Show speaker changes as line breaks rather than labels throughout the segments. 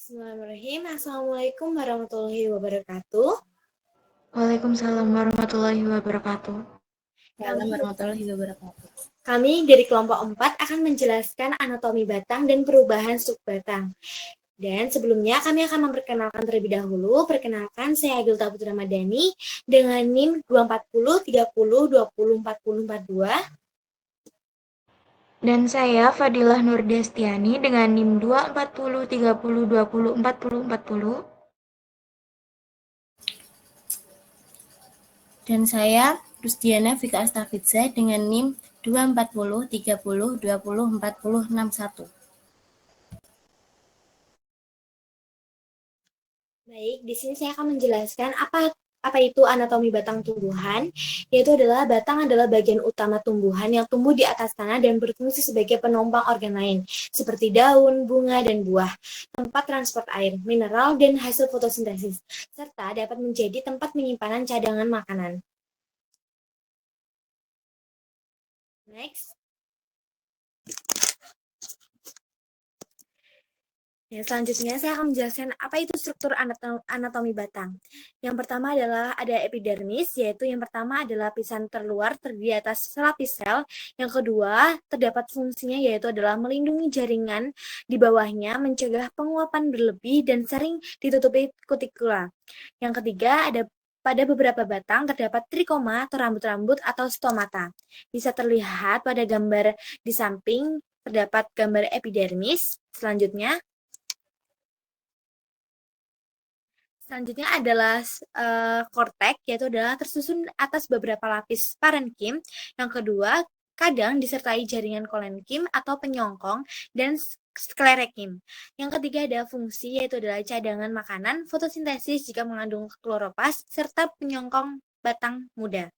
Bismillahirrahmanirrahim. Assalamualaikum warahmatullahi wabarakatuh.
Waalaikumsalam warahmatullahi wabarakatuh.
Kami dari kelompok 4 akan menjelaskan anatomi batang dan perubahan struktur batang. Dan sebelumnya kami akan memperkenalkan terlebih dahulu. Perkenalkan, saya Agilta Putra Madani dengan NIM 240 30 20 40 42.
Dan saya Fadilah Nurdestiani dengan NIM 240 30 20 40 40.
Dan saya Rusdiana Fika Astafidza dengan NIM 240 30 20 40 61.
Baik, di sini saya akan menjelaskan apa itu anatomi batang tumbuhan, yaitu adalah batang adalah bagian utama tumbuhan yang tumbuh di atas tanah dan berfungsi sebagai penopang organ lain, seperti daun, bunga, dan buah, tempat transport air, mineral, dan hasil fotosintesis, serta dapat menjadi tempat penyimpanan cadangan makanan. Next. Ya, selanjutnya saya akan menjelaskan apa itu struktur anatomi batang. Yang pertama adalah ada epidermis, yaitu yang pertama adalah lapisan terluar terdiri atas selapis sel. Yang kedua, terdapat fungsinya yaitu adalah melindungi jaringan di bawahnya, mencegah penguapan berlebih dan sering ditutupi kutikula. Yang ketiga, ada pada beberapa batang terdapat trikoma atau rambut-rambut atau stomata. Bisa terlihat pada gambar di samping terdapat gambar epidermis. Selanjutnya adalah kortek, yaitu adalah tersusun atas beberapa lapis parenkim. Yang kedua, kadang disertai jaringan kolenkim atau penyongkong dan sklerekim. Yang ketiga ada fungsi, yaitu adalah cadangan makanan, fotosintesis jika mengandung kloroplast, serta penyongkong batang muda.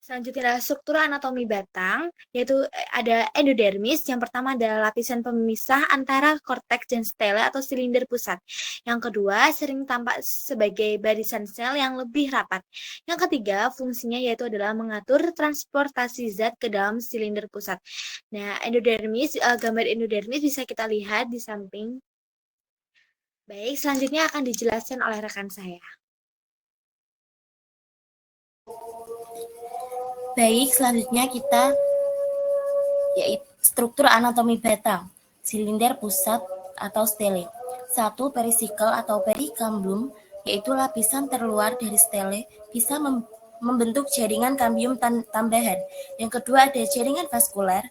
Selanjutnya adalah struktur anatomi batang, yaitu ada endodermis. Yang pertama adalah lapisan pemisah antara korteks dan stele atau silinder pusat. Yang kedua, sering tampak sebagai barisan sel yang lebih rapat. Yang ketiga, fungsinya yaitu adalah mengatur transportasi zat ke dalam silinder pusat. Nah, endodermis, gambar endodermis bisa kita lihat di samping. Baik, selanjutnya akan dijelaskan oleh rekan saya.
Baik, selanjutnya kita yaitu struktur anatomi batang, silinder pusat atau stele. 1. Perisikel atau perikambium, yaitu lapisan terluar dari stele, bisa membentuk jaringan kambium tambahan. Yang kedua ada jaringan vaskuler.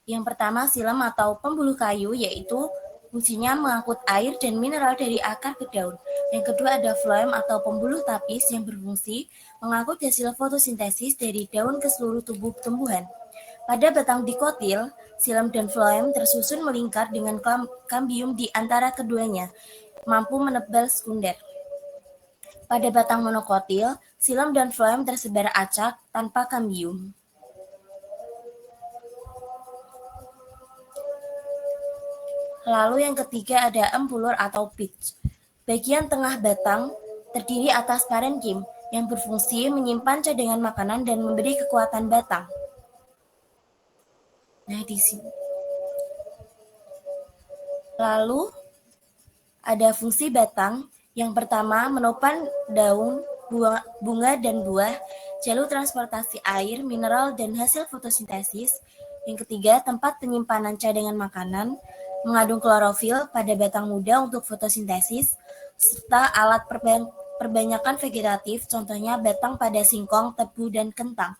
Yang pertama silam atau pembuluh kayu, yaitu fungsinya mengangkut air dan mineral dari akar ke daun. Yang kedua ada floem atau pembuluh tapis yang berfungsi mengangkut hasil fotosintesis dari daun ke seluruh tubuh tumbuhan. Pada batang dikotil, silam dan floem tersusun melingkar dengan kambium di antara keduanya, mampu menebal sekunder. Pada batang monokotil, silam dan floem tersebar acak tanpa kambium. Lalu yang ketiga ada empulur atau pitch. Bagian tengah batang terdiri atas parenkim yang berfungsi menyimpan cadangan makanan dan memberi kekuatan batang. Nah, di sini. Lalu ada fungsi batang. Yang pertama menopang daun, bunga dan buah, jalur transportasi air, mineral dan hasil fotosintesis. Yang ketiga tempat penyimpanan cadangan makanan, mengandung klorofil pada batang muda untuk fotosintesis, serta alat perbanyakan vegetatif, contohnya batang pada singkong, tebu, dan kentang.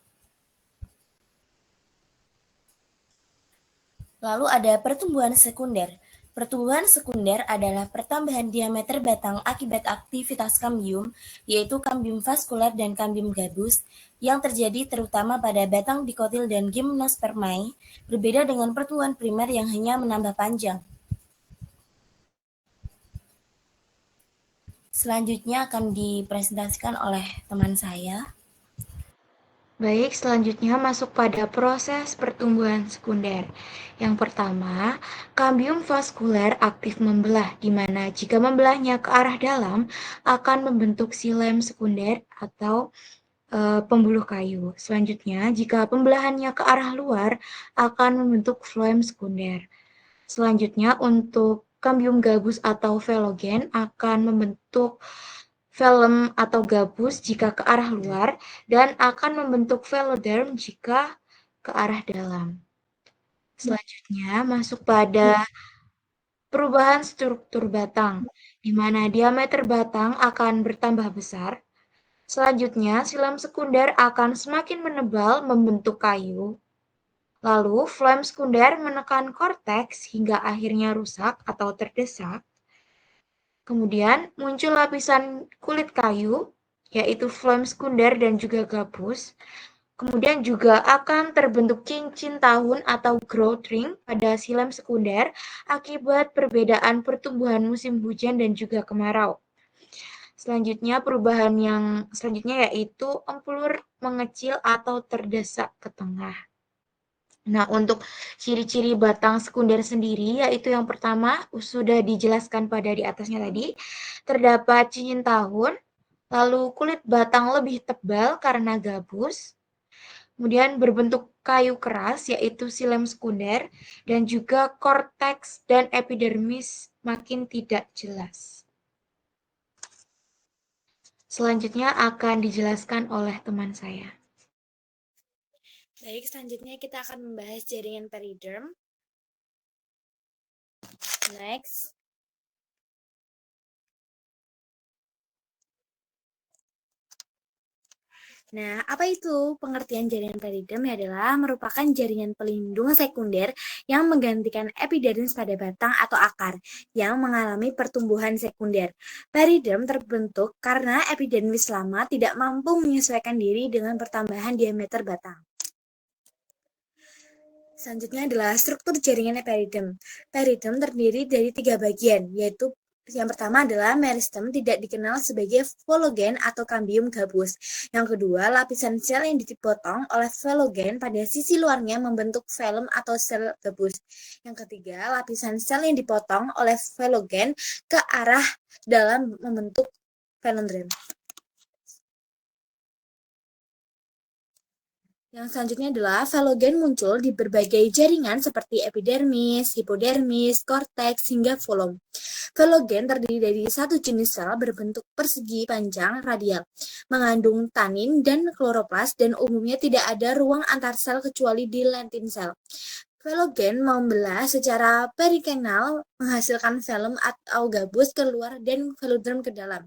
Lalu ada pertumbuhan sekunder. Pertumbuhan sekunder adalah pertambahan diameter batang akibat aktivitas kambium, yaitu kambium vaskuler dan kambium gabus, yang terjadi terutama pada batang dikotil dan gymnospermae, berbeda dengan pertumbuhan primer yang hanya menambah panjang. Selanjutnya akan dipresentasikan oleh teman saya.
Baik, selanjutnya masuk pada proses pertumbuhan sekunder. Yang pertama, kambium vaskuler aktif membelah, di mana jika membelahnya ke arah dalam akan membentuk xilem sekunder atau pembuluh kayu. Selanjutnya, jika pembelahannya ke arah luar, akan membentuk floem sekunder. Selanjutnya, untuk kambium gabus atau velogen akan membentuk velum atau gabus jika ke arah luar dan akan membentuk veloderm jika ke arah dalam. Selanjutnya, masuk pada perubahan struktur batang, di mana diameter batang akan bertambah besar. Selanjutnya, silam sekunder akan semakin menebal membentuk kayu. Lalu, floem sekunder menekan korteks hingga akhirnya rusak atau terdesak. Kemudian, muncul lapisan kulit kayu, yaitu floem sekunder dan juga gabus. Kemudian juga akan terbentuk cincin tahun atau growth ring pada silam sekunder akibat perbedaan pertumbuhan musim hujan dan juga kemarau. Selanjutnya, perubahan yang selanjutnya yaitu empulur mengecil atau terdesak ke tengah. Nah, untuk ciri-ciri batang sekunder sendiri, yaitu yang pertama sudah dijelaskan pada di atasnya tadi, terdapat cincin tahun, lalu kulit batang lebih tebal karena gabus, kemudian berbentuk kayu keras, yaitu silem sekunder, dan juga korteks dan epidermis makin tidak jelas. Selanjutnya akan dijelaskan oleh teman saya.
Baik, selanjutnya kita akan membahas jaringan periderm. Next. Nah, apa itu pengertian jaringan periderm? Adalah merupakan jaringan pelindung sekunder yang menggantikan epidermis pada batang atau akar yang mengalami pertumbuhan sekunder. Periderm terbentuk karena epidermis lama tidak mampu menyesuaikan diri dengan pertambahan diameter batang. Selanjutnya adalah struktur jaringan periderm. Periderm terdiri dari 3 bagian, yaitu yang pertama adalah meristem, tidak dikenal sebagai velogen atau kambium gabus. Yang kedua, lapisan sel yang dipotong oleh velogen pada sisi luarnya membentuk velum atau sel gabus. Yang ketiga, lapisan sel yang dipotong oleh velogen ke arah dalam membentuk velodrem. Yang selanjutnya adalah velogen muncul di berbagai jaringan seperti epidermis, hipodermis, korteks, hingga velum. Velogen terdiri dari satu jenis sel berbentuk persegi panjang radial, mengandung tanin dan kloroplas, dan umumnya tidak ada ruang antar sel kecuali di lentin sel. Velogen membelah secara perikenal, menghasilkan velum atau gabus keluar dan velodrem ke dalam,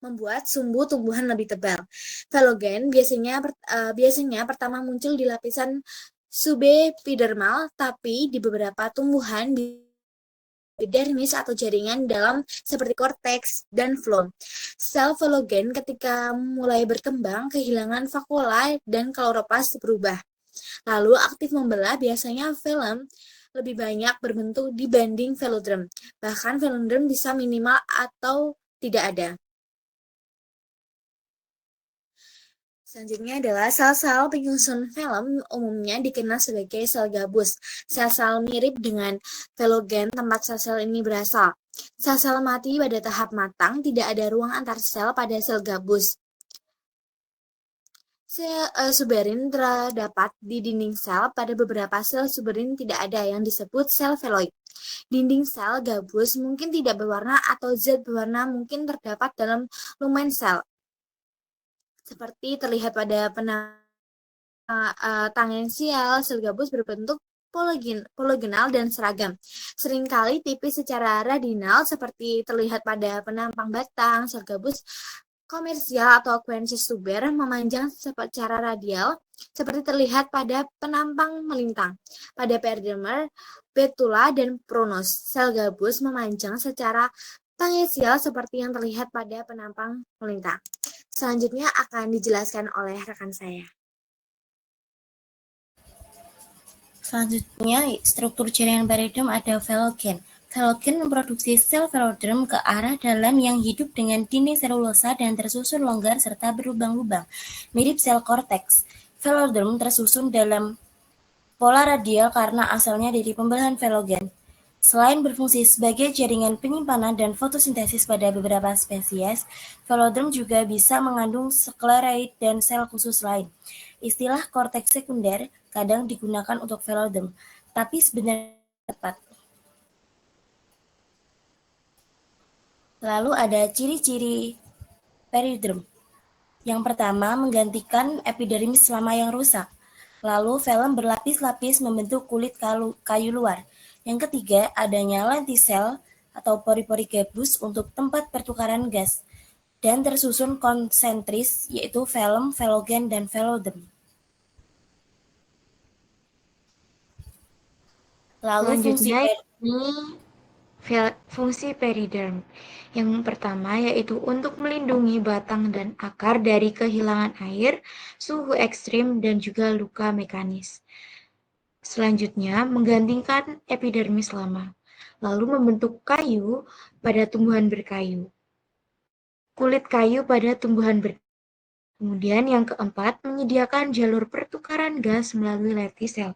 membuat sumbu tumbuhan lebih tebal. Velogen biasanya pertama muncul di lapisan subepidermal, tapi di beberapa tumbuhan epidermis atau jaringan dalam seperti korteks dan floem. Sel velogen ketika mulai berkembang kehilangan vakuola dan kloroplas berubah. Lalu aktif membelah, biasanya velum lebih banyak berbentuk dibanding velodrem. Bahkan velodrem bisa minimal atau tidak ada. Selanjutnya adalah sel-sel penyusun velum, umumnya dikenal sebagai sel gabus. Sel-sel mirip dengan velogen tempat sel-sel ini berasal. Sel-sel mati pada tahap matang, tidak ada ruang antar sel pada sel gabus. Suberin terdapat di dinding sel, pada beberapa sel suberin tidak ada, yang disebut sel veloid. Dinding sel gabus mungkin tidak berwarna atau zat berwarna mungkin terdapat dalam lumen sel, seperti terlihat pada tangensial. Sel gabus berbentuk poligonal dan seragam, seringkali tipis secara radinal, seperti terlihat pada penampang batang. Sel gabus komersial atau aquensis tuber memanjang secara radial, seperti terlihat pada penampang melintang. Pada peridermer, betula, dan pronos, sel gabus memanjang secara tangensial seperti yang terlihat pada penampang melintang. Selanjutnya akan dijelaskan oleh rekan saya.
Selanjutnya, struktur jaringan periderm ada velogen. Velogen memproduksi sel velodrem ke arah dalam yang hidup dengan dinding selulosa dan tersusun longgar serta berlubang-lubang, mirip sel korteks. Velodrem tersusun dalam pola radial karena asalnya dari pembelahan velogen. Selain berfungsi sebagai jaringan penyimpanan dan fotosintesis pada beberapa spesies, velodrome juga bisa mengandung skleroid dan sel khusus lain. Istilah korteks sekunder kadang digunakan untuk velodrome, tapi sebenarnya tepat. Lalu ada ciri-ciri peridrome. Yang pertama, menggantikan epidermis lama yang rusak. Lalu, velum berlapis-lapis membentuk kulit kayu luar. Yang ketiga, adanya lentisel atau pori-pori gabus untuk tempat pertukaran gas. Dan tersusun konsentris, yaitu velum, velogen, dan velodrome. Lalu
Selanjutnya ini fungsi periderm. Yang pertama yaitu untuk melindungi batang dan akar dari kehilangan air, suhu ekstrim, dan juga luka mekanis. Selanjutnya, menggantikan epidermis lama, lalu membentuk kayu pada tumbuhan berkayu. Kulit kayu pada tumbuhan berkayu. Kemudian yang keempat, menyediakan jalur pertukaran gas melalui lentisel.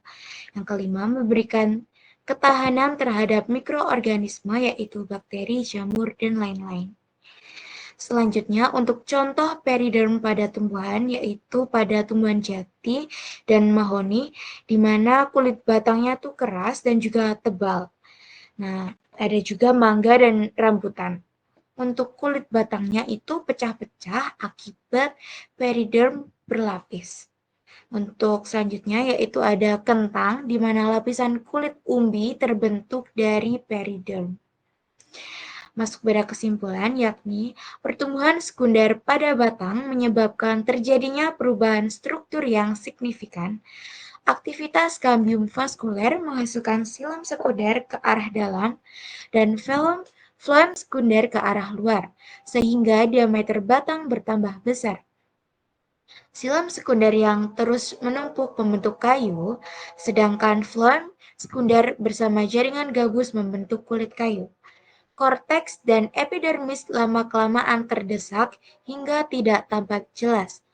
Yang kelima, memberikan ketahanan terhadap mikroorganisme yaitu bakteri, jamur, dan lain-lain. Selanjutnya, untuk contoh periderm pada tumbuhan yaitu pada tumbuhan jati dan mahoni, di mana kulit batangnya tuh keras dan juga tebal. Nah, ada juga mangga dan rambutan. Untuk kulit batangnya itu pecah-pecah akibat periderm berlapis. Untuk selanjutnya yaitu ada kentang, di mana lapisan kulit umbi terbentuk dari periderm. Masuk pada kesimpulan, yakni pertumbuhan sekunder pada batang menyebabkan terjadinya perubahan struktur yang signifikan. Aktivitas kambium vaskuler menghasilkan silam sekunder ke arah dalam dan phloem sekunder ke arah luar, sehingga diameter batang bertambah besar. Silam sekunder yang terus menumpuk membentuk kayu, sedangkan phloem sekunder bersama jaringan gabus membentuk kulit kayu. Korteks dan epidermis lama-kelamaan terdesak hingga tidak tampak jelas.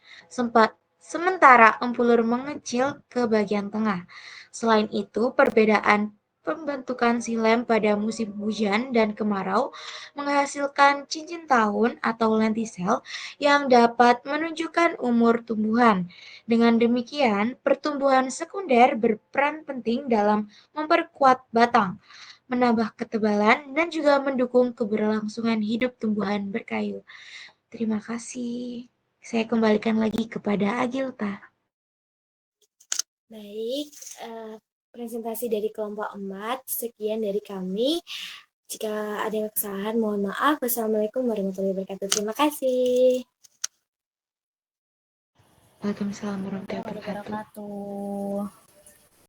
Sementara empulur mengecil ke bagian tengah. Selain itu, perbedaan pembentukan silem pada musim hujan dan kemarau menghasilkan cincin tahun atau lentisel yang dapat menunjukkan umur tumbuhan. Dengan demikian, pertumbuhan sekunder berperan penting dalam memperkuat batang, menambah ketebalan, dan juga mendukung keberlangsungan hidup tumbuhan berkayu. Terima kasih. Saya kembalikan lagi kepada Agilta.
Baik, presentasi dari kelompok 4, sekian dari kami. Jika ada kesalahan, mohon maaf. Wassalamualaikum warahmatullahi wabarakatuh. Terima kasih.
Waalaikumsalam warahmatullahi wabarakatuh.